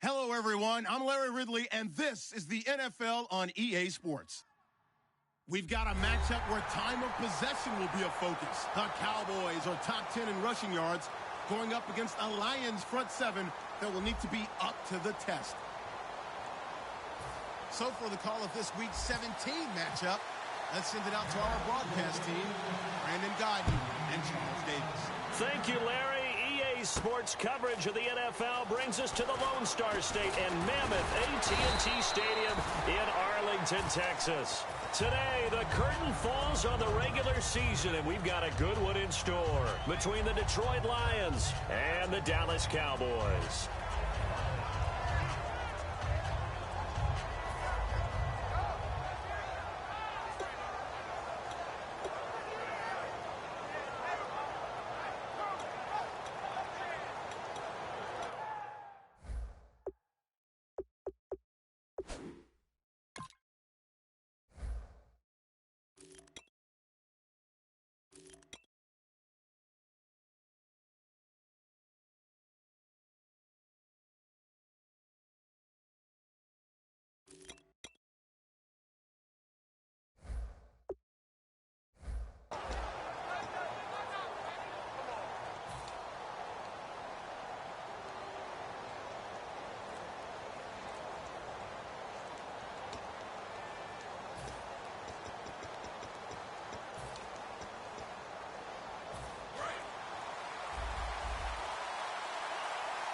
Hello, everyone. I'm Larry Ridley, and this is the NFL on EA Sports. We've got a matchup where time of possession will be a focus. The Cowboys are top 10 in rushing yards, going up against a Lions front seven that will need to be up to the test. So for the call of this Week 17 matchup, let's send it out to our broadcast team, Brandon Godden and Charles Davis. Thank you, Larry. EA Sports coverage of the NFL brings us to the Lone Star State and Mammoth AT&T Stadium in Arlington, Texas. Today, the curtain falls on the regular season, and we've got a good one in store between the Detroit Lions and the Dallas Cowboys.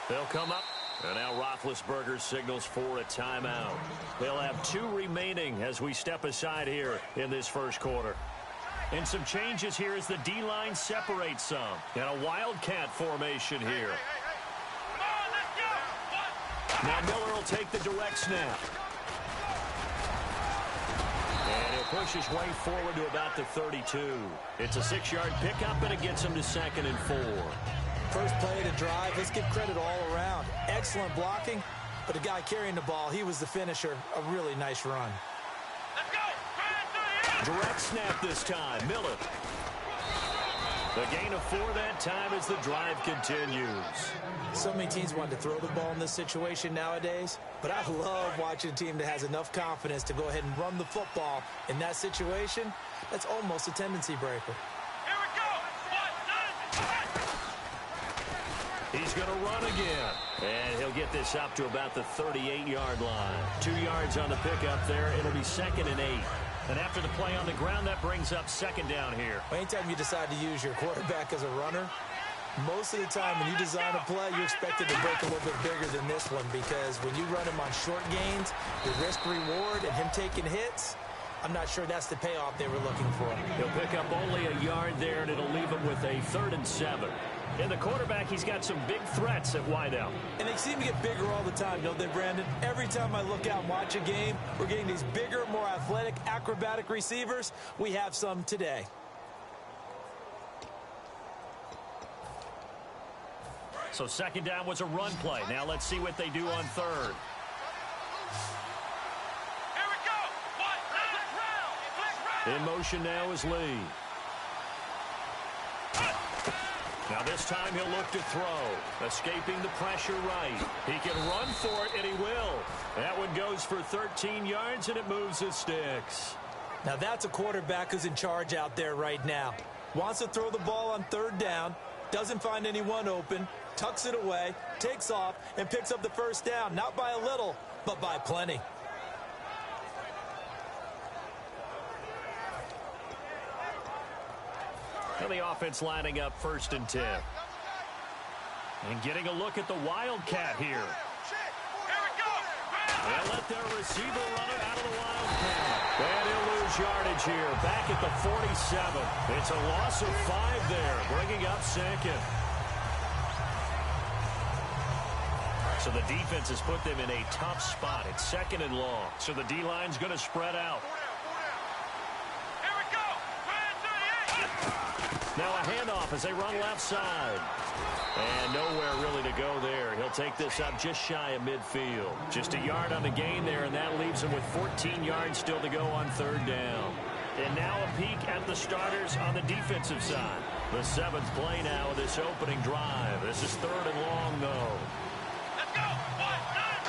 They'll come up, and now Roethlisberger signals for a timeout. They'll have 2 remaining as we step aside here in this first quarter. And some changes here as the D-line separates some. And a wildcat formation here. Now Miller will take the direct snap. And he'll push his way forward to about the 32. It's a 6-yard pickup, and it gets him to 2nd and 4. First play of the drive, let's give credit all around. Excellent blocking, but the guy carrying the ball, he was the finisher. A really nice run. Let's go! Direct snap this time, Miller. The gain of 4 that time as the drive continues. So many teams want to throw the ball in this situation nowadays, but I love watching a team that has enough confidence to go ahead and run the football. In that situation, that's almost a tendency breaker. He's going to run again, and he'll get this up to about the 38-yard line. 2 yards on the pickup there. It'll be 2nd and 8. And after the play on the ground, that brings up 2nd down here. Anytime you decide to use your quarterback as a runner, most of the time when you design a play, you expect it to break a little bit bigger than this one, because when you run him on short gains, the risk-reward and him taking hits, I'm not sure that's the payoff they were looking for. He'll pick up only a yard there, and it'll leave him with a 3rd and 7. And the quarterback, he's got some big threats at wideout. And they seem to get bigger all the time, don't they, Brandon? Every time I look out and watch a game, we're getting these bigger, more athletic, acrobatic receivers. We have some today. So 2nd down was a run play. Now let's see what they do on 3rd. In motion now is Lee. Now this time he'll look to throw. Escaping the pressure right. He can run for it, and he will. That one goes for 13 yards, and it moves the sticks. Now that's a quarterback who's in charge out there right now. Wants to throw the ball on 3rd down. Doesn't find anyone open. Tucks it away. Takes off and picks up the 1st down. Not by a little, but by plenty. And the offense lining up 1st and 10. And getting a look at the Wildcat here. They'll let their receiver run it out of the Wildcat. And he'll lose yardage here. Back at the 47. It's a loss of 5 there, bringing up 2nd. So the defense has put them in a tough spot. It's 2nd and long. So the D-line's going to spread out. Now a handoff as they run left side. And nowhere really to go there. He'll take this up just shy of midfield. Just a yard on the gain there, and that leaves him with 14 yards still to go on 3rd down. And now a peek at the starters on the defensive side. The 7th play now of this opening drive. This is 3rd and long, though. Let's go! 1, 9.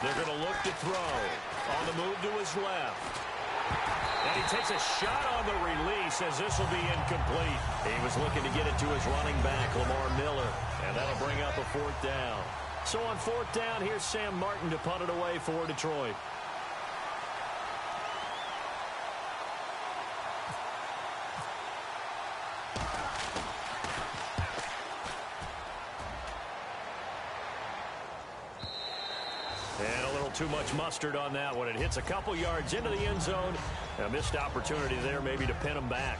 They're going to look to throw. On the move to his left. And he takes a shot on the release as this will be incomplete. He was looking to get it to his running back, Lamar Miller. And that'll bring up a 4th down. So on 4th down, here's Sam Martin to punt it away for Detroit. And a little too much mustard on that one. It hits a couple yards into the end zone. A missed opportunity there maybe to pin him back.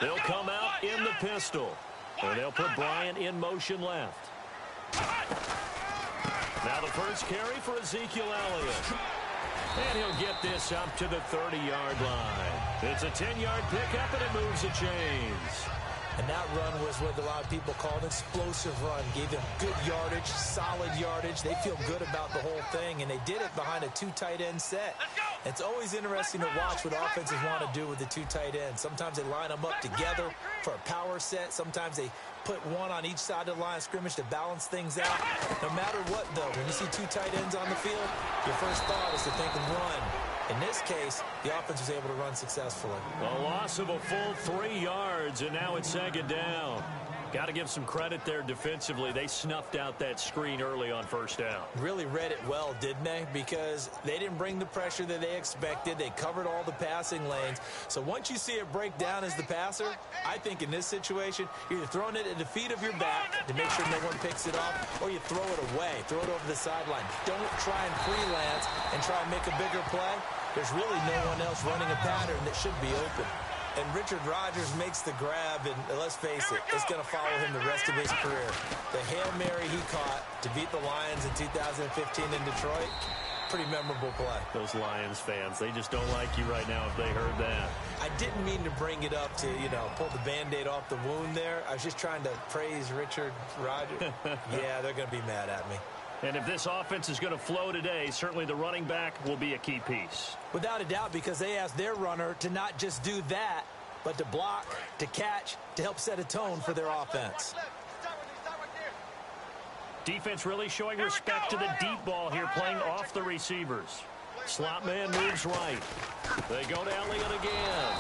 They'll come out in the pistol. And they'll put Bryant in motion left. Now the first carry for Ezekiel Elliott. And he'll get this up to the 30-yard line. It's a 10-yard pickup, and it moves the chains. And that run was what a lot of people call an explosive run. Gave them good yardage, solid yardage. They feel good about the whole thing, and they did it behind a 2 tight end set. It's always interesting to watch what offenses want to do with the 2 tight ends. Sometimes they line them up together for a power set. Sometimes they put one on each side of the line of scrimmage to balance things out. No matter what, though, when you see 2 tight ends on the field, your first thought is to think of run. In this case, the offense was able to run successfully. A loss of a full 3 yards, and now it's 2nd down. Got to give some credit there defensively. They snuffed out that screen early on 1st down. Really read it well, didn't they? Because they didn't bring the pressure that they expected. They covered all the passing lanes. So once you see it break down as the passer, I think in this situation, you're either throwing it at the feet of your back to make sure no one picks it off, or you throw it away, throw it over the sideline. Don't try and freelance and try and make a bigger play. There's really no one else running a pattern that should be open. And Richard Rodgers makes the grab, and let's face it, it's going to follow him the rest of his career. The Hail Mary he caught to beat the Lions in 2015 in Detroit, pretty memorable play. Those Lions fans, they just don't like you right now if they heard that. I didn't mean to bring it up to, pull the Band-Aid off the wound there. I was just trying to praise Richard Rodgers. Yeah, they're going to be mad at me. And if this offense is going to flow today, certainly the running back will be a key piece. Without a doubt, because they asked their runner to not just do that, but to block, to catch, to help set a tone for their offense. Defense really showing respect to the deep ball here, playing off the receivers. Slot man moves right. They go to Elliott again.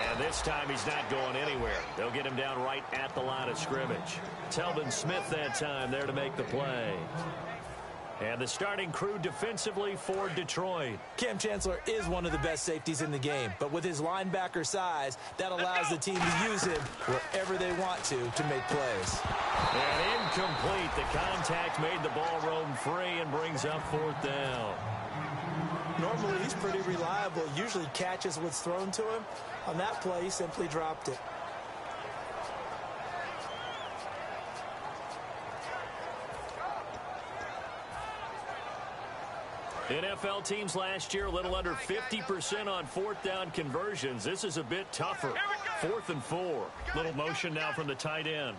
And this time he's not going anywhere. They'll get him down right at the line of scrimmage. Telvin Smith that time there to make the play. And the starting crew defensively for Detroit. Cam Chancellor is one of the best safeties in the game, but with his linebacker size, that allows the team to use him wherever they want to make plays. And incomplete. The contact made the ball roam free and brings up 4th down. Normally, he's pretty reliable. Usually catches what's thrown to him. On that play, he simply dropped it. NFL teams last year a little under 50% on 4th down conversions. This is a bit tougher. 4th and 4. Little motion now from the tight end.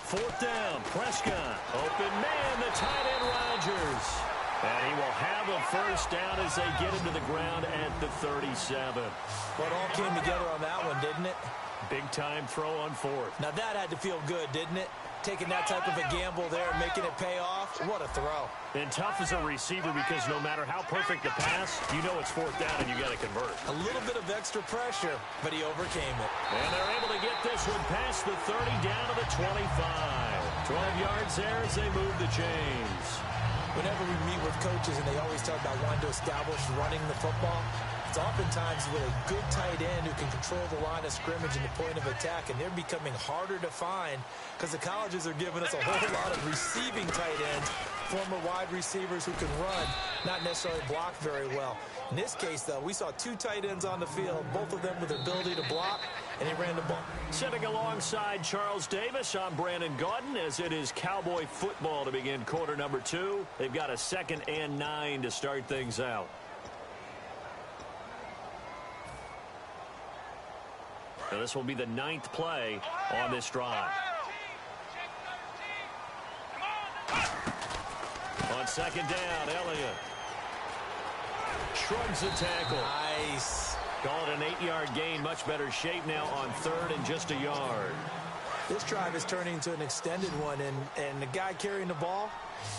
Fourth down, Prescott. Open man, the tight end Rodgers. And he will have a first down as they get him to the ground at the 37. Well, it all came together on that one, didn't it? Big-time throw on 4th. Now, that had to feel good, didn't it? Taking that type of a gamble there and making it pay off. What a throw. And tough as a receiver because no matter how perfect the pass, you know it's 4th down and you got to convert. A little bit of extra pressure, but he overcame it. And they're able to get this one past the 30 down to the 25. 12 yards there as they move the chains. Whenever we meet with coaches and they always talk about wanting to establish running the football, it's oftentimes with a good tight end who can control the line of scrimmage and the point of attack, and they're becoming harder to find because the colleges are giving us a whole lot of receiving tight ends, former wide receivers who can run, not necessarily block very well. In this case, though, we saw 2 tight ends on the field, both of them with the ability to block, and he ran the ball. Sitting alongside Charles Davis, I'm Brandon Gaudin, as it is Cowboy football to begin quarter number 2. They've got a 2nd and 9 to start things out. Now this will be the 9th play on this drive. On second down, Elliott shrugs the tackle. Nice. Call it an 8-yard gain. Much better shape now on third and just a yard. This drive is turning into an extended one, and the guy carrying the ball,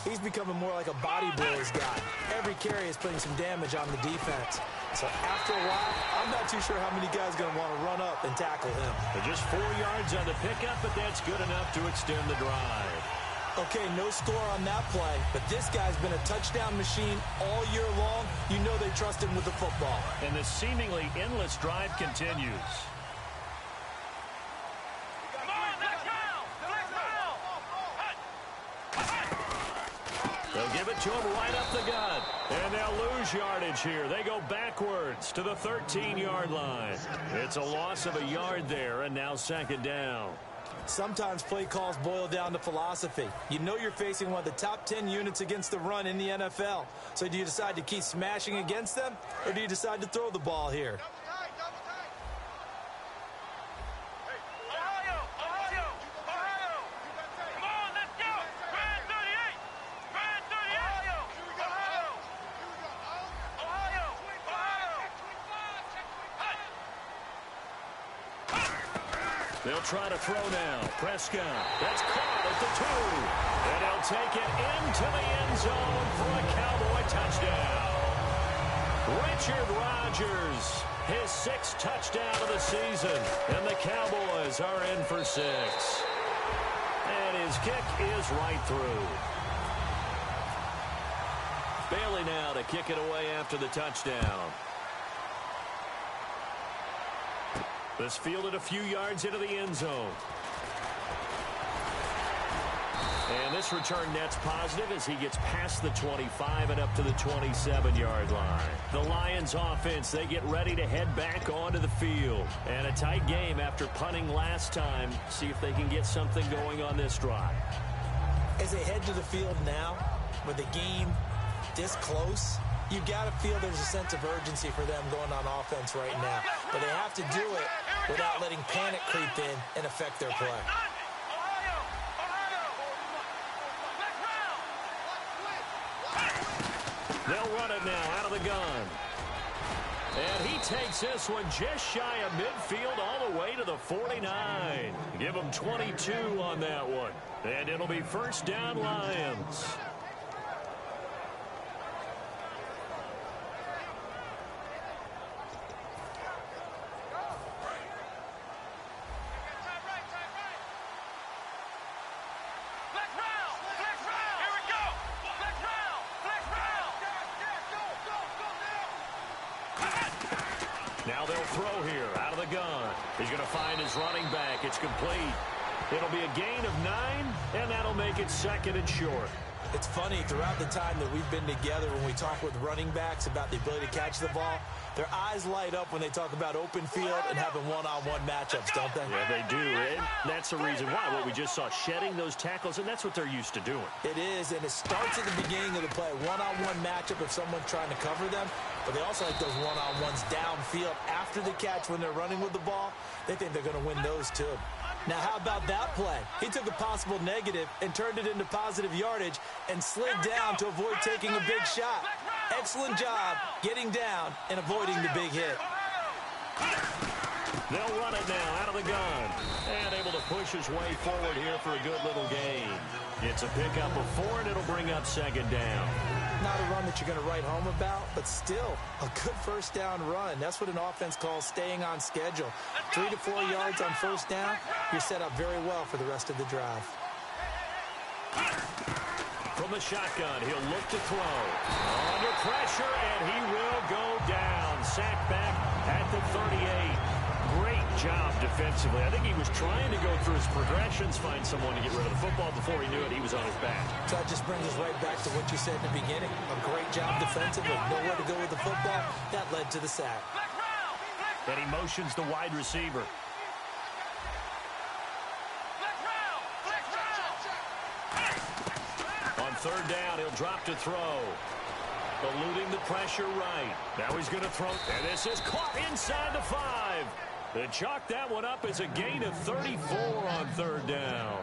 he's becoming more like a body blows guy. Every carry is putting some damage on the defense. So after a while, I'm not too sure how many guys are going to want to run up and tackle him. They're just 4 yards on the pickup, but that's good enough to extend the drive. Okay, no score on that play, but this guy's been a touchdown machine all year long. You know they trust him with the football. And the seemingly endless drive continues. They'll give it to him right up the gut. And they'll lose yardage here. They go backwards to the 13-yard line. It's a loss of a yard there, and now second down. Sometimes play calls boil down to philosophy. You know you're facing one of the top 10 units against the run in the NFL. So do you decide to keep smashing against them, or do you decide to throw the ball here? They'll try to throw now. Prescott. That's caught at the 2. And he'll take it into the end zone for a Cowboy touchdown. Richard Rodgers, his 6th touchdown of the season. And the Cowboys are in for 6. And his kick is right through. Bailey now to kick it away after the touchdown. This fielded a few yards into the end zone. And this return net's positive as he gets past the 25 and up to the 27-yard line. The Lions offense, they get ready to head back onto the field. And a tight game after punting last time. See if they can get something going on this drive. As they head to the field now, with the game this close, you've got to feel there's a sense of urgency for them going on offense right now. But they have to do it without letting panic creep in and affect their play. They'll run it now out of the gun. And he takes this one just shy of midfield all the way to the 49. Give him 22 on that one. And it'll be first down Lions. Now they'll throw here out of the gun. He's going to find his running back. It's complete. It'll be a gain of 9, and that'll make it second and short. It's funny, throughout the time that we've been together, when we talk with running backs about the ability to catch the ball, their eyes light up when they talk about open field and having one-on-one matchups, don't they? Yeah, they do. And that's the reason why. What we just saw, shedding those tackles, and that's what they're used to doing. It is, and it starts at the beginning of the play. One-on-one matchup if someone's trying to cover them, but they also like those one-on-ones downfield after the catch when they're running with the ball. They think they're going to win those too. Now, how about that play? He took a possible negative and turned it into positive yardage and slid down to avoid taking a big shot. Excellent job getting down and avoiding the big hit. They'll run it now out of the gun. And able to push his way forward here for a good little gain. It's a pickup of 4, and it'll bring up second down. Not a run that you're going to write home about, but still a good first down run. That's what an offense calls staying on schedule. 3 to 4 yards on first down, you're set up very well for the rest of the drive. From the shotgun, he'll look to throw. Under pressure, and he will go down. Sacked back at the 38. Great job defensively. I think he was trying to go through his progressions, find someone to get rid of the football. Before he knew it, he was on his back. So that just brings us right back to what you said in the beginning. A great job defensively. Nowhere to go with the football. That led to the sack. And he motions the wide receiver. On third down, he'll drop to throw. Eluding the pressure right. Now he's going to throw. And this is caught inside the 5. They chalk that one up as a gain of 34 on third down.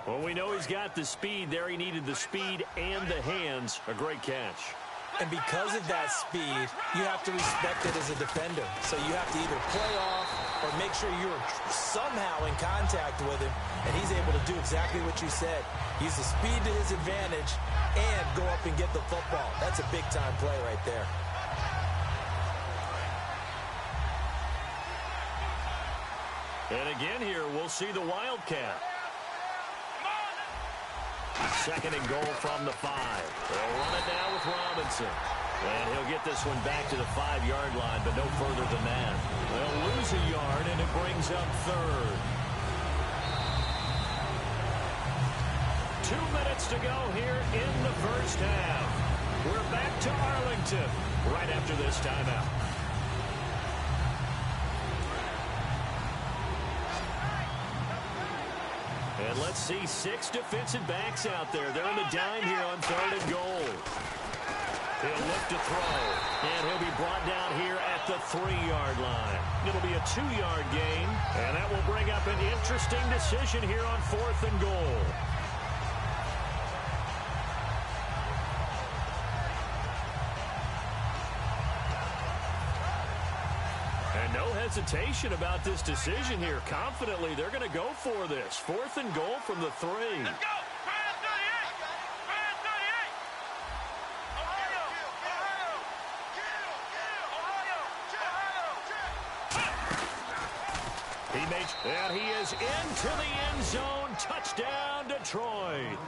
Well, we know he's got the speed there. He needed the speed and the hands. A great catch. And because of that speed, you have to respect it as a defender. So you have to either play off or make sure you're somehow in contact with him, and he's able to do exactly what you said. Use the speed to his advantage and go up and get the football. That's a big-time play right there. And again here, we'll see the Wildcat. Second and goal from the 5. They'll run it now with Robinson. And he'll get this one back to the 5-yard line, but no further than that. They'll lose a yard, and it brings up third. 2 minutes to go here in the first half. We're back to Arlington right after this timeout. And let's see 6 defensive backs out there. They're in the dime here on 3rd and goal. He'll look to throw, and he'll be brought down here at the 3-yard line. It'll be a 2-yard gain, and that will bring up an interesting decision here on 4th and goal. And no hesitation about this decision here. Confidently, they're going to go for this. 4th and goal from the 3. Let's go! And he is into the end zone. Touchdown, Detroit.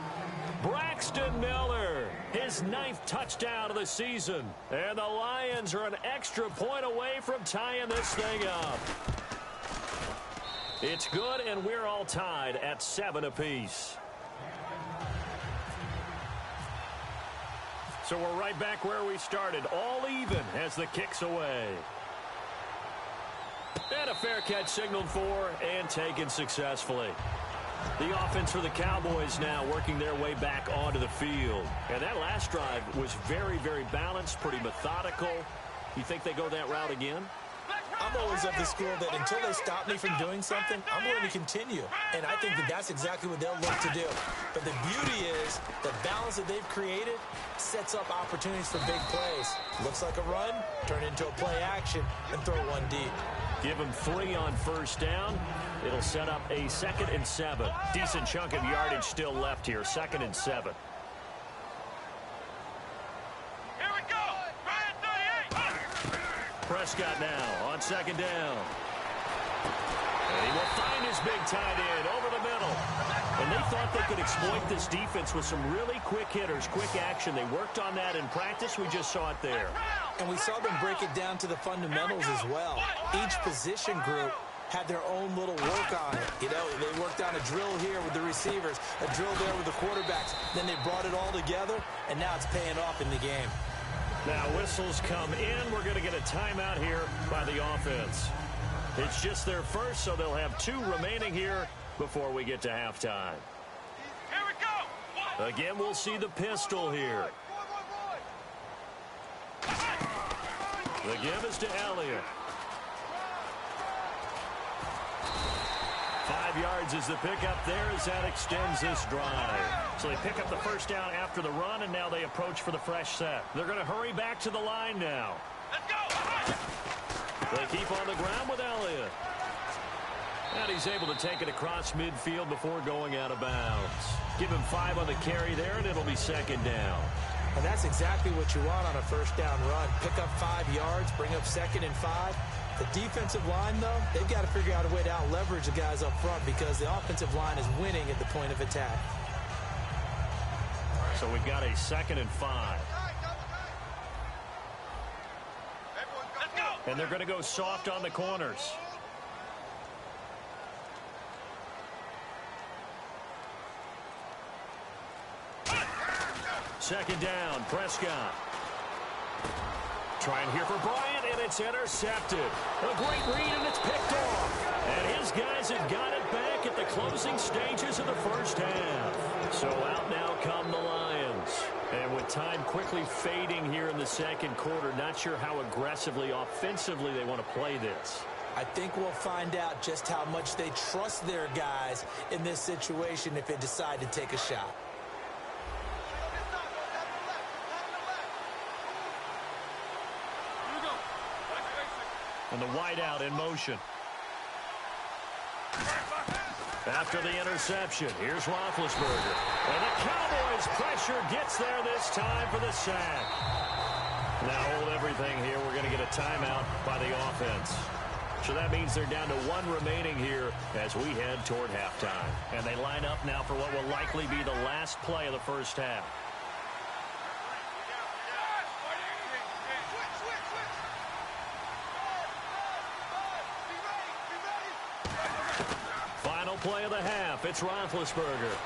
Braxton Miller, his 9th touchdown of the season. And the Lions are an extra point away from tying this thing up. It's good, and we're all tied at 7 apiece. So we're right back where we started, all even as the kick's away. And a fair catch signaled for and taken successfully. The offense for the Cowboys now working their way back onto the field. And that last drive was very, very balanced, pretty methodical. You think they go that route again? I'm always of the school that until they stop me from doing something, I'm going to continue. And I think that that's exactly what they'll look to do. But the beauty is the balance that they've created sets up opportunities for big plays. Looks like a run, turn into a play action, and throw one deep. Give him 3 on first down. It'll set up a 2nd and 7. Decent chunk of yardage still left here. 2nd and 7. Here we go! Ryan 38! Prescott now on 2nd down. And he will find his big tight end over the middle. And they thought they could exploit this defense with some really quick hitters, quick action. They worked on that in practice. We just saw it there. And we saw them break it down to the fundamentals as well. Each position group had their own little work on it. You know, they worked on a drill here with the receivers, a drill there with the quarterbacks. Then they brought it all together, and now it's paying off in the game. Now whistles come in. We're going to get a timeout here by the offense. It's just their first, so they'll have 2 remaining here before we get to halftime. Here we go! Again, we'll see the pistol here. The give is to Elliott. 5 yards is the pickup there as that extends this drive. So they pick up the first down after the run, and now they approach for the fresh set. They're going to hurry back to the line now. Let's go! They keep on the ground with Elliott. And he's able to take it across midfield before going out of bounds. Give him 5 on the carry there, and it'll be 2nd down. And that's exactly what you want on a first down run. Pick up 5 yards, bring up 2nd and 5. The defensive line, though, they've got to figure out a way to out-leverage the guys up front because the offensive line is winning at the point of attack. So we've got a 2nd and 5. And they're going to go soft on the corners. Second down, Prescott. Trying here for Bryant, and it's intercepted. A great read, and it's picked off. And his guys have got it back at the closing stages of the first half. So out now come the Lions. And with time quickly fading here in the second quarter, not sure how aggressively, offensively they want to play this. I think we'll find out just how much they trust their guys in this situation if they decide to take a shot. And the wideout in motion. After the interception, here's Roethlisberger. And the Cowboys' pressure gets there this time for the sack. Now hold everything here. We're going to get a timeout by the offense. So that means they're down to one remaining here as we head toward halftime. And they line up now for what will likely be the last play of the first half. Final play of the half. It's Roethlisberger.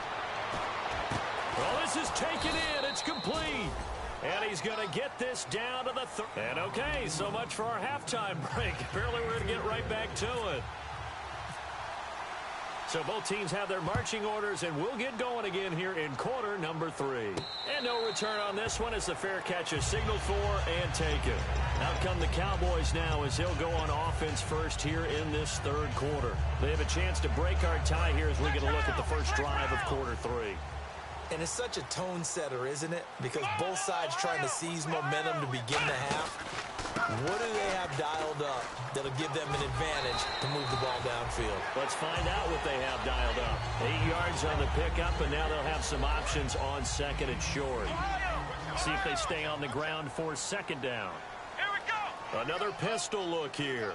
Well, this is taken in. It's complete. And he's going to get this down to the third. And okay, so much for our halftime break. Apparently we're going to get right back to it. So both teams have their marching orders, and we'll get going again here in quarter number 3. And no return on this one as the fair catch is signaled for and taken. Out come the Cowboys now as they'll go on offense first here in this third quarter. They have a chance to break our tie here as we get a look at the first drive of quarter 3. And it's such a tone setter, isn't it? Because both sides trying to seize momentum to begin the half. What do they have dialed up that'll give them an advantage to move the ball downfield? Let's find out what they have dialed up. 8 yards on the pickup, and now they'll have some options on second and short. See if they stay on the ground for second down. Here we go. Another pistol look here.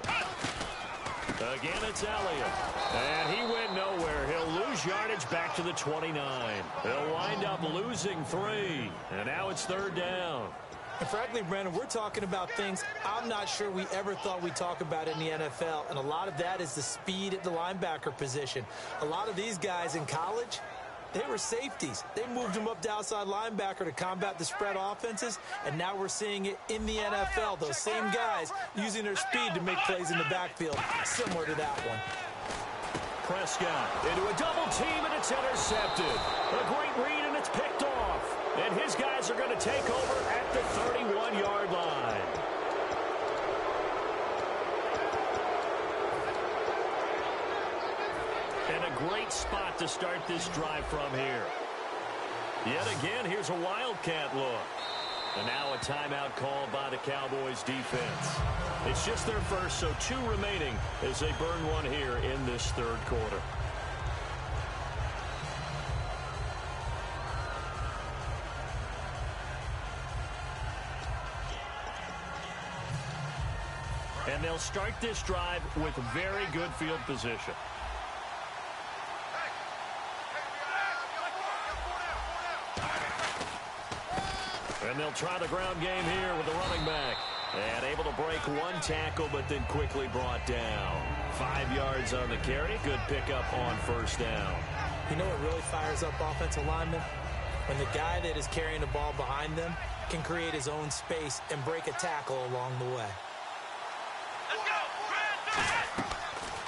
Again, it's Elliott. And he went nowhere. He'll lose yardage back to the 29. He'll wind up losing 3. And now it's third down. And frankly, Brandon, we're talking about things I'm not sure we ever thought we'd talk about in the NFL. And a lot of that is the speed at the linebacker position. A lot of these guys in college, they were safeties. They moved them up to outside linebacker to combat the spread offenses, and now we're seeing it in the NFL. Those same guys using their speed to make plays in the backfield, similar to that one. Prescott into a double team, and it's intercepted. A great read, and it's picked off. And his guys are going to take over at the 31-yard line. And a great spot to start this drive from here. Yet again, here's a Wildcat look. And now a timeout called by the Cowboys defense. It's just their first, so 2 remaining as they burn one here in this third quarter. And they'll start this drive with very good field position. And they'll try the ground game here with the running back. And able to break one tackle, but then quickly brought down. 5 yards on the carry. Good pickup on first down. You know what really fires up offensive linemen? When the guy that is carrying the ball behind them can create his own space and break a tackle along the way.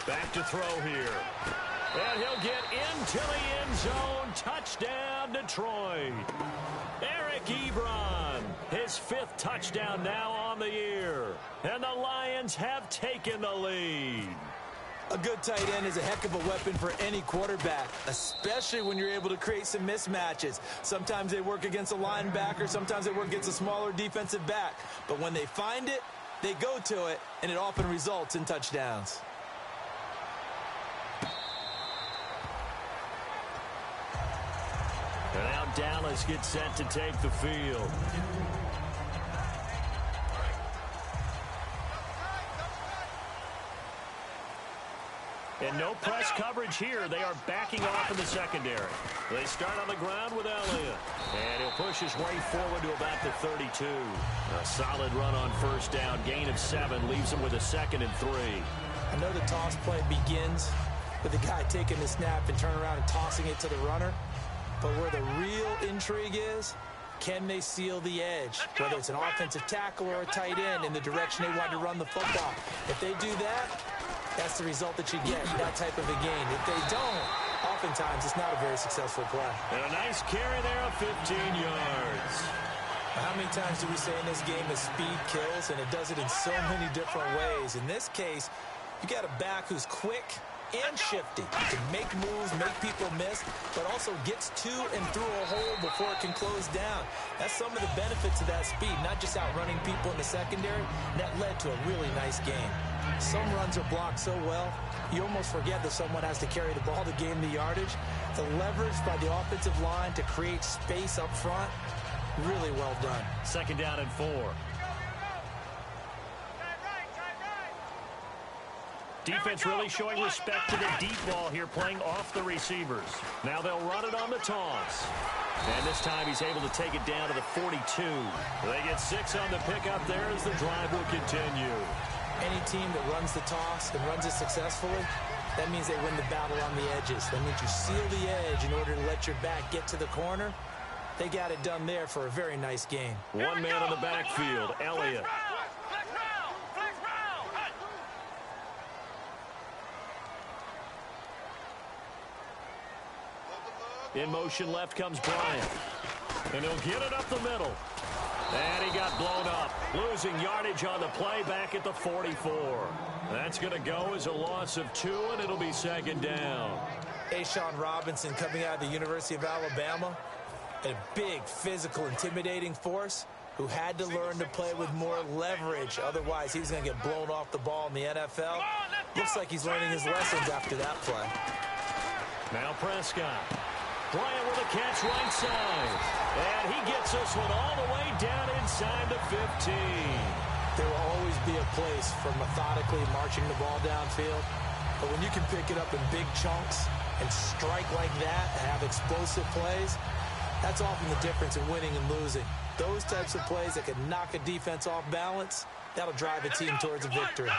Back to throw here. And he'll get into the end zone. Touchdown, Detroit. Eric Ebron, his 5th touchdown now on the year. And the Lions have taken the lead. A good tight end is a heck of a weapon for any quarterback, especially when you're able to create some mismatches. Sometimes they work against a linebacker, sometimes they work against a smaller defensive back. But when they find it, they go to it, and it often results in touchdowns. And now Dallas gets set to take the field. And no press coverage here. They are backing off in the secondary. They start on the ground with Elliott. And he'll push his way forward to about the 32. A solid run on first down. Gain of 7 leaves him with a 2nd and 3. I know the toss play begins with the guy taking the snap and turning around and tossing it to the runner. But where the real intrigue is, can they seal the edge? Whether it's an offensive tackle or a tight end in the direction they want to run the football. If they do that, that's the result that you get, that type of a gain. If they don't, oftentimes it's not a very successful play. And a nice carry there of 15 yards. How many times do we say in this game that speed kills, and it does it in so many different ways? In this case, You got a back who's quick and shifty. Can make moves, make people miss, but also gets to and through a hole before it can close down. That's some of the benefits of that speed, not just outrunning people in the secondary. That led to a really nice game. Some runs are blocked so well, you almost forget that someone has to carry the ball to gain the yardage. The leverage by the offensive line to create space up front, really well done. 2nd down and 4. Defense really showing respect to the deep ball here, playing off the receivers. Now they'll run it on the toss. And this time he's able to take it down to the 42. They get 6 on the pickup there as the drive will continue. Any team that runs the toss and runs it successfully, that means they win the battle on the edges. That means you seal the edge in order to let your back get to the corner. They got it done there for a very nice game. One man in the backfield, Elliott. In motion left comes Bryant. And he'll get it up the middle. And he got blown up. Losing yardage on the play back at the 44. That's going to go as a loss of 2, and it'll be 2nd down. A'Shawn Robinson coming out of the University of Alabama. A big, physical, intimidating force who had to learn to play with more leverage. Otherwise, he's going to get blown off the ball in the NFL. Looks like he's learning his lessons after that play. Now Prescott. Bryant with a catch right side. And he gets this one all the way down inside the 15. There will always be a place for methodically marching the ball downfield. But when you can pick it up in big chunks and strike like that and have explosive plays, that's often the difference in winning and losing. Those types of plays that can knock a defense off balance, that'll drive a team towards a victory.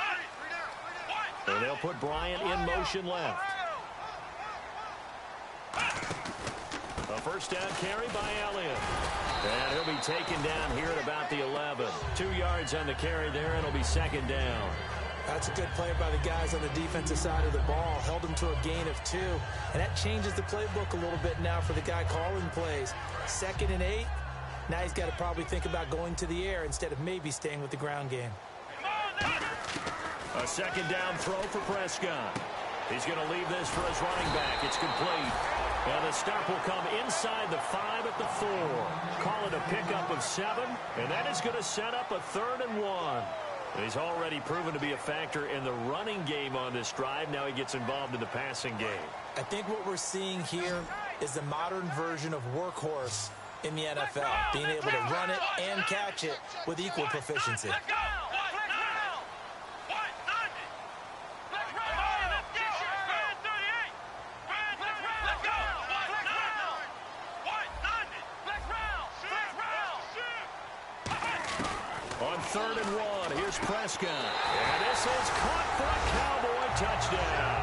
And they'll put Bryant in motion left. A 1st down carry by Elliott. And he'll be taken down here at about the 11. 2 yards on the carry there, and it'll be 2nd down. That's a good play by the guys on the defensive side of the ball. Held them to a gain of 2. And that changes the playbook a little bit now for the guy calling plays. 2nd and 8. Now he's got to probably think about going to the air instead of maybe staying with the ground game. A 2nd down throw for Prescott. He's going to leave this for his running back. It's complete. And the stop will come inside the 5 at the 4. Call it a pickup of 7. And that is going to set up a 3rd and 1. He's already proven to be a factor in the running game on this drive. Now he gets involved in the passing game. I think what we're seeing here is the modern version of workhorse in the NFL. Being able to run it and catch it with equal proficiency. On 3rd and 1, here's Prescott. And this is caught for a Cowboy touchdown.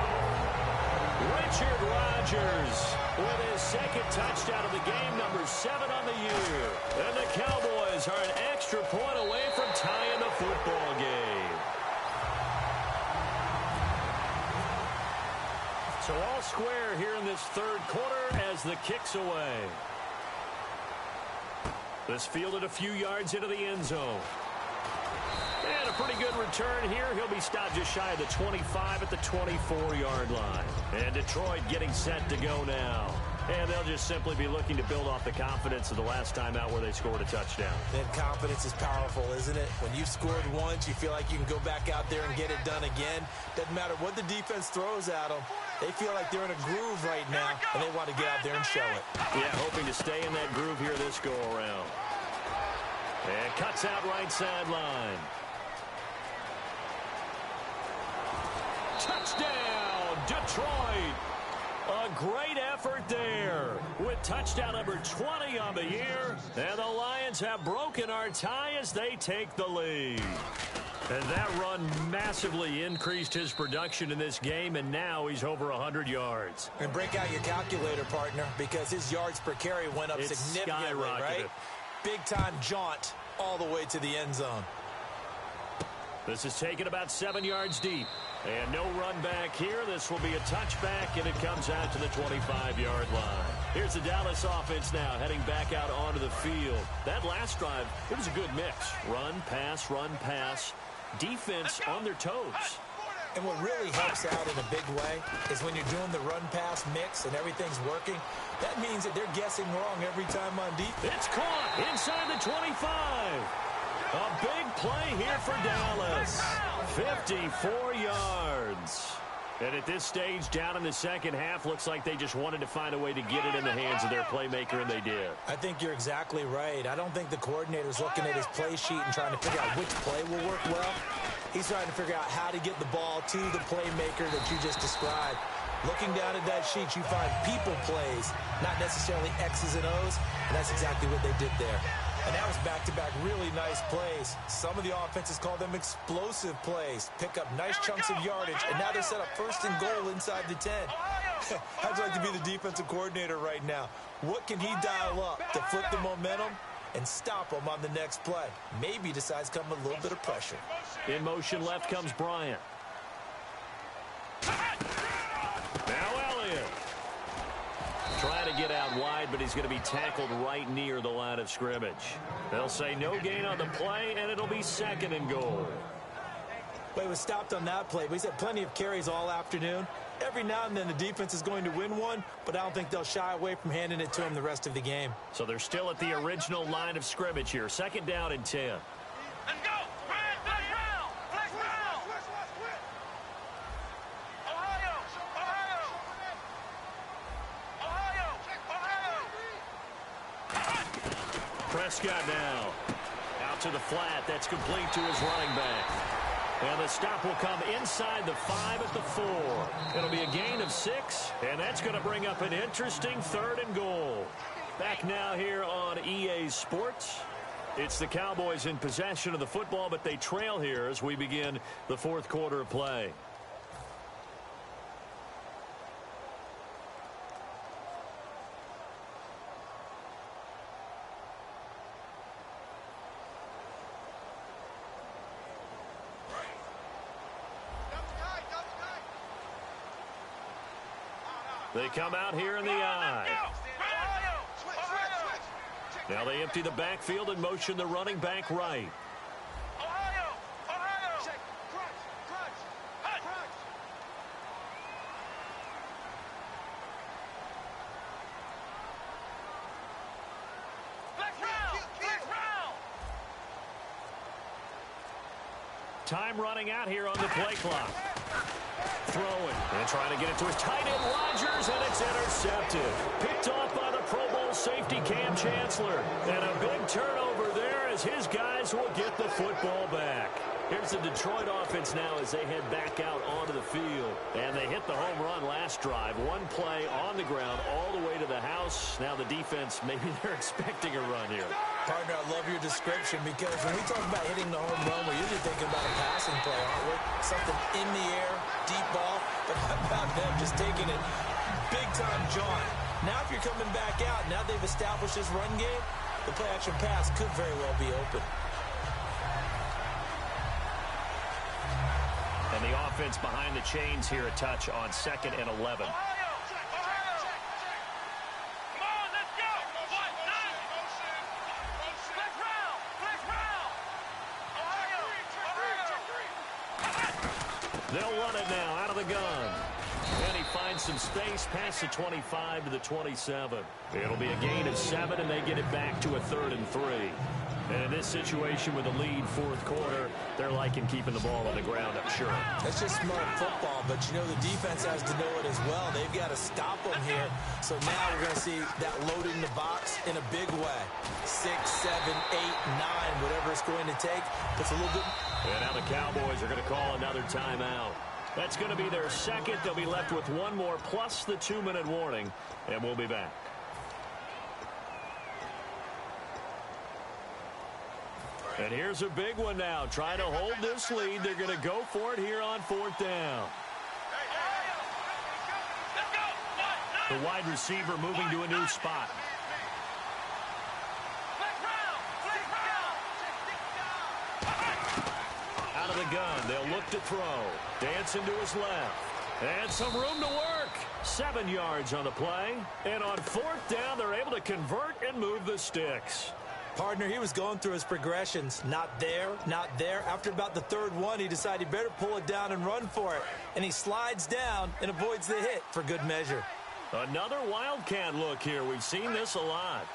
Richard Rodgers with his 2nd touchdown of the game, number 7 on the year. And the Cowboys are an extra point away from tying the football game. So all square here in this 3rd quarter as the kick's away. This fielded a few yards into the end zone. And a pretty good return here. He'll be stopped just shy of the 25 at the 24-yard line. And Detroit getting set to go now. And they'll just simply be looking to build off the confidence of the last time out where they scored a touchdown. And confidence is powerful, isn't it? When you've scored once, you feel like you can go back out there and get it done again. Doesn't matter what the defense throws at them. They feel like they're in a groove right now, and they want to get out there and show it. Yeah, hoping to stay in that groove here this go-around. And cuts out right sideline. Touchdown, Detroit. A great effort there with touchdown number 20 on the year. And the Lions have broken our tie as they take the lead. And that run massively increased his production in this game, and now he's over 100 yards. And break out your calculator, partner, because his yards per carry went up significantly, right? Big-time jaunt all the way to the end zone. This is taken about 7 yards deep. And no run back here. This will be a touchback, and it comes out to the 25-yard line. Here's the Dallas offense now heading back out onto the field. That last drive, it was a good mix. Run, pass, defense on their toes. And what really helps out in a big way is when you're doing the run-pass mix and everything's working, that means that they're guessing wrong every time on defense. It's caught inside the 25. A big play here for Dallas. 54 yards. And at this stage, down in the second half, looks like they just wanted to find a way to get it in the hands of their playmaker, and they did. I think you're exactly right. I don't think the coordinator's looking at his play sheet and trying to figure out which play will work well. He's trying to figure out how to get the ball to the playmaker that you just described. Looking down at that sheet, you find people plays, not necessarily X's and O's, and that's exactly what they did there. And that was back-to-back really nice plays. Some of the offenses call them explosive plays. Pick up nice chunks of yardage, and now they're set up first and goal inside the 10. I'd like to be the defensive coordinator right now. What can he dial up to flip the momentum and stop them on the next play? Maybe decides to come with a little bit of pressure. In motion left comes Bryant. Now Elliott. Trying to get out wide, but he's going to be tackled right near the line of scrimmage. They'll say no gain on the play, and it'll be second and goal. Well, he was stopped on that play, but he's had plenty of carries all afternoon. Every now and then the defense is going to win one, but I don't think they'll shy away from handing it to him the rest of the game. So they're still at the original line of scrimmage here. Second down and 10. Let's go! Flex round! Flex round! Ohio! Prescott now. Out to the flat. That's complete to his running back. And the stop will come inside the 5 at the 4. It'll be a gain of 6, and that's going to bring up an interesting third and goal. Back now here on EA Sports. It's the Cowboys in possession of the football, but they trail here as we begin the fourth quarter of play. They come out here in the eye. Now they empty the backfield and motion the running back right. Time running out here on the play clock. Throwing and trying to get it to his tight end Rodgers, and it's intercepted. Picked off by the Pro Bowl safety Cam Chancellor. And a big turnover there as his guys will get the football back. Here's the Detroit offense now as they head back out onto the field. And they hit the home run last drive. One play on the ground all the way to the house. Now the defense, maybe they're expecting a run here. Partner, I love your description because when we talk about hitting the home run, we're usually thinking about a passing play, aren't we? Something in the air, deep ball. But how about them just taking it big-time jaunt? Now if you're coming back out, now they've established this run game, the play-action pass could very well be open. And the offense behind the chains here a touch on 2nd and 11. They'll run it now out of the gun. And he finds some space past the 25 to the 27. It'll be a gain of 7, and they get it back to a 3rd and 3. And in this situation with a lead fourth quarter, they're liking keeping the ball on the ground, I'm sure. That's just smart football, but you know the defense has to know it as well. They've got to stop them here. So now we're going to see that loading the box in a big way. 6, 7, 8, 9, whatever it's going to take. Puts a little bit. And now the Cowboys are going to call another timeout. That's going to be their second. They'll be left with one more plus the 2-minute warning, and we'll be back. And here's a big one now. Trying to hold this lead. They're going to go for it here on 4th down. The wide receiver moving to a new spot. Out of the gun. They'll look to throw. Dancing to his left. And some room to work. 7 yards on the play. And on 4th down, they're able to convert and move the sticks. Partner, he was going through his progressions. Not there, not there. After about the third one, he decided he better pull it down and run for it. And he slides down and avoids the hit for good measure. Another Wildcat look here. We've seen this a lot.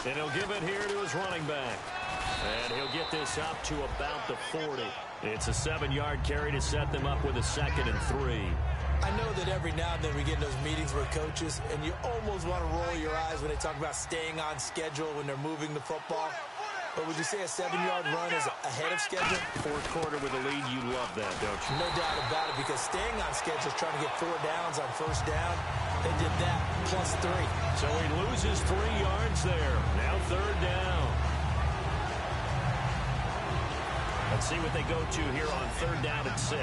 And he'll give it here to his running back. And he'll get this up to about the 40. It's a 7-yard carry to set them up with a 2nd and 3. I know that every now and then we get in those meetings with coaches, and you almost want to roll your eyes when they talk about staying on schedule when they're moving the football. But would you say a 7-yard run is ahead of schedule? Fourth quarter with a lead, you love that, don't you? No doubt about it, because staying on schedule is trying to get 4 downs on first down. They did that, plus 3. So he loses 3 yards there. Now 3rd down. Let's see what they go to here on 3rd down and 6.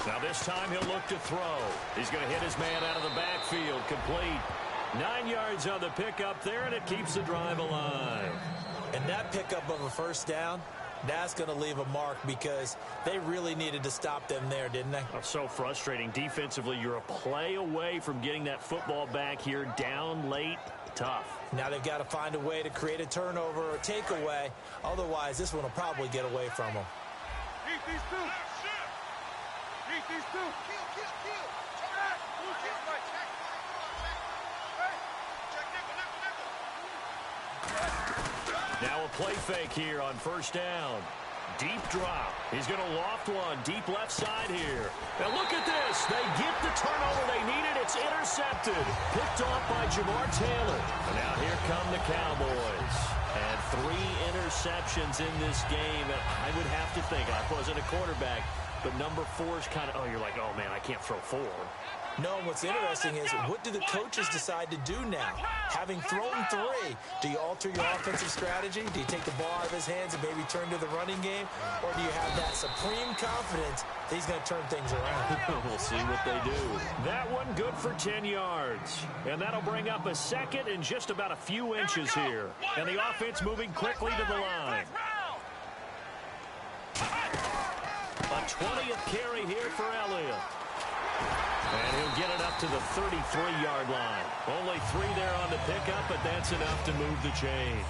Now this time he'll look to throw. He's going to hit his man out of the backfield. Complete. 9 yards on the pickup there, and it keeps the drive alive. And that pickup of a first down, that's going to leave a mark because they really needed to stop them there, didn't they? Oh, so frustrating. Defensively, you're a play away from getting that football back here. Down late, tough. Now they've got to find a way to create a turnover or takeaway. Otherwise, this one will probably get away from them. Eat these two. Eat these two. Kill. Now a play fake here on first down. Deep drop. He's going to loft one. Deep left side here. Now look at this. They get the turnover they needed. It's intercepted. Picked off by Jamar Taylor. And now here come the Cowboys. And 3 interceptions in this game. And I would have to think, I wasn't a quarterback, but number 4 is kind of, oh, you're like, oh, man, I can't throw 4. No, and what's interesting is what do the coaches decide to do now? Having thrown 3, do you alter your offensive strategy? Do you take the ball out of his hands and maybe turn to the running game? Or do you have that supreme confidence that he's going to turn things around? We'll see what they do. That one good for 10 yards. And that'll bring up a 2nd and just about a few inches here. And the offense moving quickly to the line. A 20th carry here for Elliott. And he'll get it up to the 33-yard line. Only 3 there on the pickup, but that's enough to move the chains.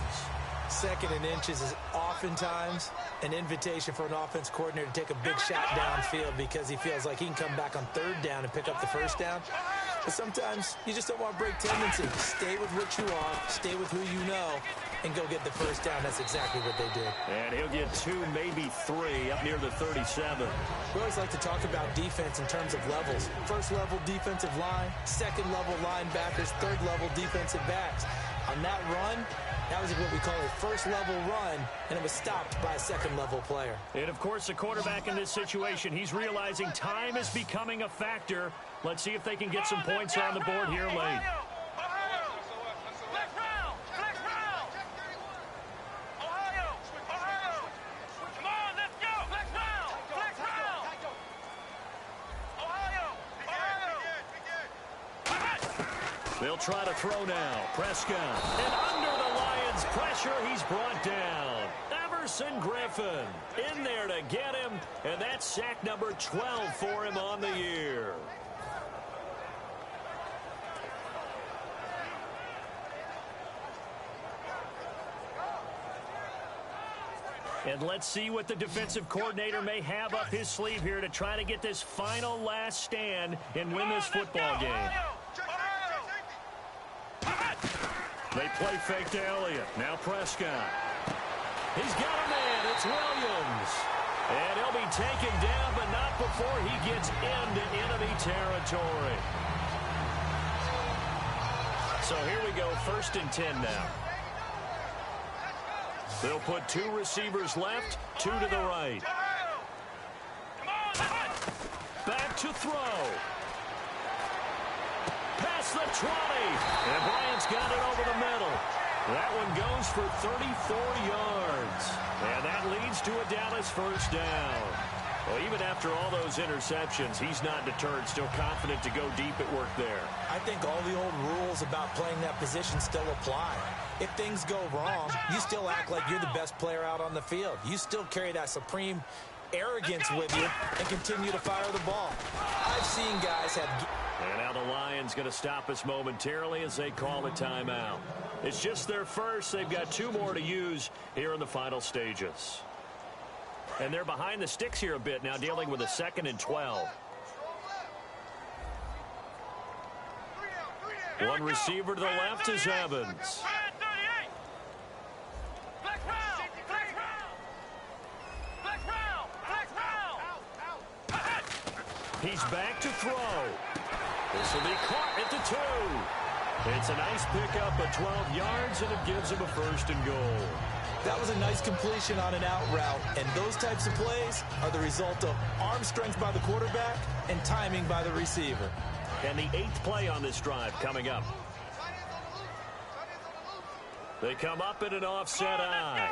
2nd and inches is oftentimes an invitation for an offense coordinator to take a big shot downfield because he feels like he can come back on 3rd down and pick up the first down. But sometimes you just don't want to break tendency. Stay with what you are, stay with who you know, and go get the first down. That's exactly what they did. And he'll get 2, maybe 3 up near the 37. We always like to talk about defense in terms of levels. 1st level defensive line, 2nd level linebackers, 3rd level defensive backs. On that run, that was what we call a 1st level run, and it was stopped by a 2nd level player. And of course, the quarterback in this situation, he's realizing time is becoming a factor. Let's see if they can get some points on the board here late. They'll try to throw now. Prescott. And under the Lions' pressure, he's brought down. Everson Griffin in there to get him. And that's sack number 12 for him on the year. And let's see what the defensive coordinator may have up his sleeve here to try to get this final last stand and win this football game. They play fake to Elliott. Now Prescott. He's got a man. It's Williams. And he'll be taken down, but not before he gets into enemy territory. So here we go, 1st and 10 now. They'll put 2 receivers left, 2 to the right. Back to throw. Past the 20. And Bryant's got it over the middle. That one goes for 34 yards. And that leads to a Dallas first down. Well, even after all those interceptions, he's not deterred, still confident to go deep at work there. I think all the old rules about playing that position still apply. If things go wrong, you still act like you're the best player out on the field. You still carry that supreme arrogance with you and continue to fire the ball. I've seen guys have... And now the Lions going to stop us momentarily as they call a timeout. It's just their first. They've got 2 more to use here in the final stages. And they're behind the sticks here a bit now, dealing with a 2nd and 12. One receiver to the left is Evans. He's back to throw. This will be caught at the 2. It's a nice pickup of 12 yards, and it gives him a 1st and goal. That was a nice completion on an out route, and those types of plays are the result of arm strength by the quarterback and timing by the receiver. And the 8th play on this drive coming up. They come up in an offset eye.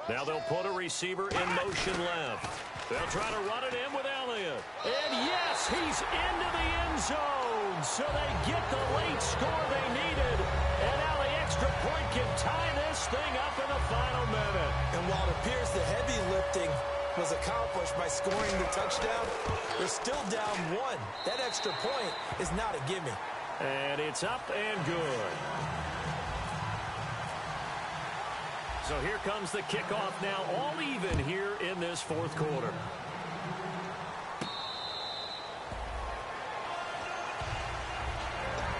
Now they'll put a receiver in motion left. They'll try to run it in with Elliott. And yes, he's into the end zone. So they get the late score they needed. And now the extra point can tie this thing up in the final minute. And while it appears the heavy lifting was accomplished by scoring the touchdown, they're still down 1. That extra point is not a gimme. And it's up and good. So here comes the kickoff now, all even here in this 4th quarter.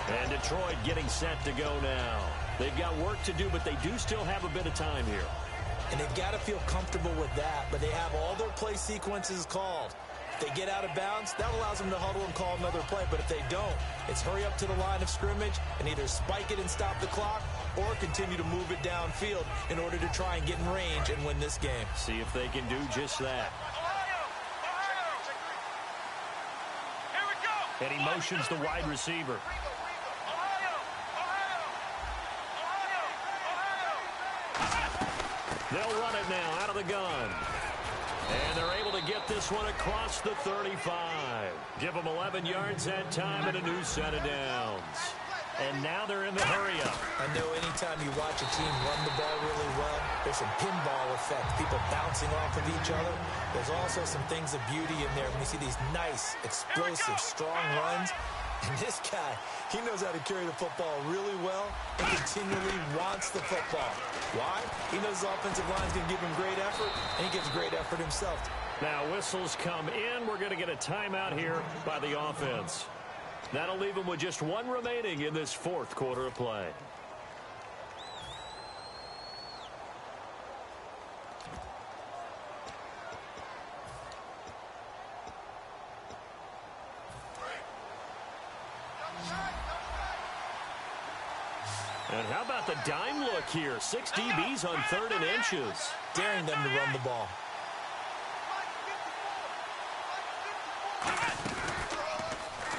And Detroit getting set to go now. They've got work to do, but they do still have a bit of time here. And they've got to feel comfortable with that, but they have all their play sequences called. If they get out of bounds, that allows them to huddle and call another play. But if they don't, it's hurry up to the line of scrimmage and either spike it and stop the clock or continue to move it downfield in order to try and get in range and win this game. See if they can do just that. And he motions the wide receiver. They'll run it now out of the gun. And they're able to get this one across the 35. Give them 11 yards that time and a new set of downs. And now they're in the hurry-up. I know anytime you watch a team run the ball really well, there's some pinball effect, people bouncing off of each other. There's also some things of beauty in there when you see these nice, explosive, strong runs. And this guy, he knows how to carry the football really well and continually wants the football. Why? He knows the offensive line's going to give him great effort, and he gives great effort himself. Now whistles come in. We're going to get a timeout here by the offense. That'll leave them with just 1 remaining in this 4th quarter of play. And how about the dime look here? 6 DBs on 3rd and inches. Daring them to run the ball.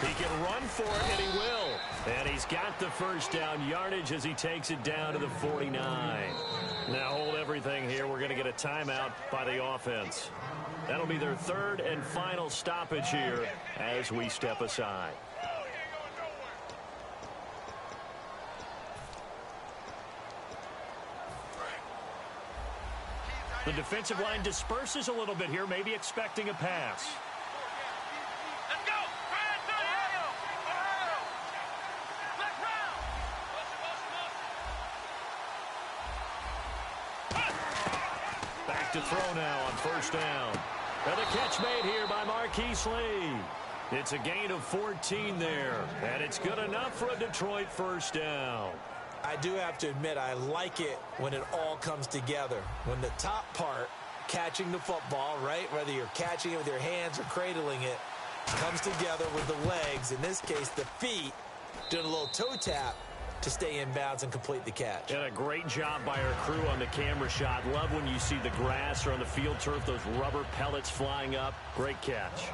He can run for it, and he will. And he's got the 1st down yardage as he takes it down to the 49. Now hold everything here. We're going to get a timeout by the offense. That'll be their 3rd and final stoppage here as we step aside. The defensive line disperses a little bit here, maybe expecting a pass. Let's go! Back to throw now on 1st down. And the catch made here by Marquise Lee. It's a gain of 14 there, and it's good enough for a Detroit 1st down. I do have to admit, I like it when it all comes together. When the top part, catching the football, right, whether you're catching it with your hands or cradling it, comes together with the legs, in this case the feet, doing a little toe tap to stay in bounds and complete the catch. And a great job by our crew on the camera shot. Love when you see the grass or on the field turf, those rubber pellets flying up. Great catch.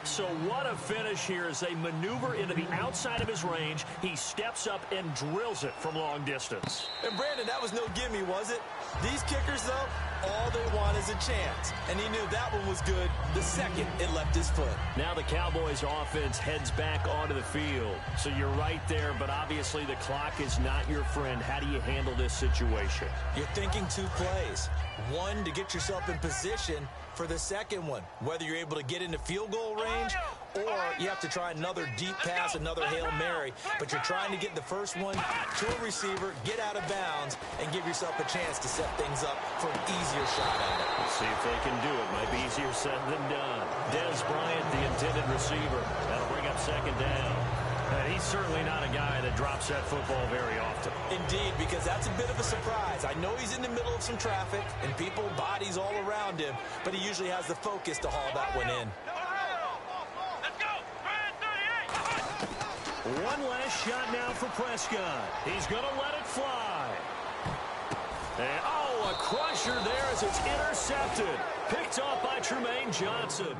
So what a finish here as they maneuver into the outside of his range. He steps up and drills it from long distance. And Brandon, that was no gimme, was it? These kickers, though, all they want is a chance. And he knew that one was good the second it left his foot. Now the Cowboys offense heads back onto the field. So you're right there, but obviously the clock is not your friend. How do you handle this situation? You're thinking 2 plays. One, to get yourself in position for the second one, whether you're able to get into field goal range or you have to try another deep pass, another Hail Mary, but you're trying to get the first one to a receiver, get out of bounds, and give yourself a chance to set things up for an easier shot at it. Let's see if they can do it. Might be easier said than done. Dez Bryant, the intended receiver. That'll bring up second down. He's certainly not a guy that drops that football very often. Indeed, because that's a bit of a surprise. I know he's in the middle of some traffic and people, bodies all around him, but he usually has the focus to haul that one in. Let's go. 38. One last shot now for Prescott. He's going to let it fly. And, oh, a crusher there as it's intercepted. Picked off by Tremaine Johnson.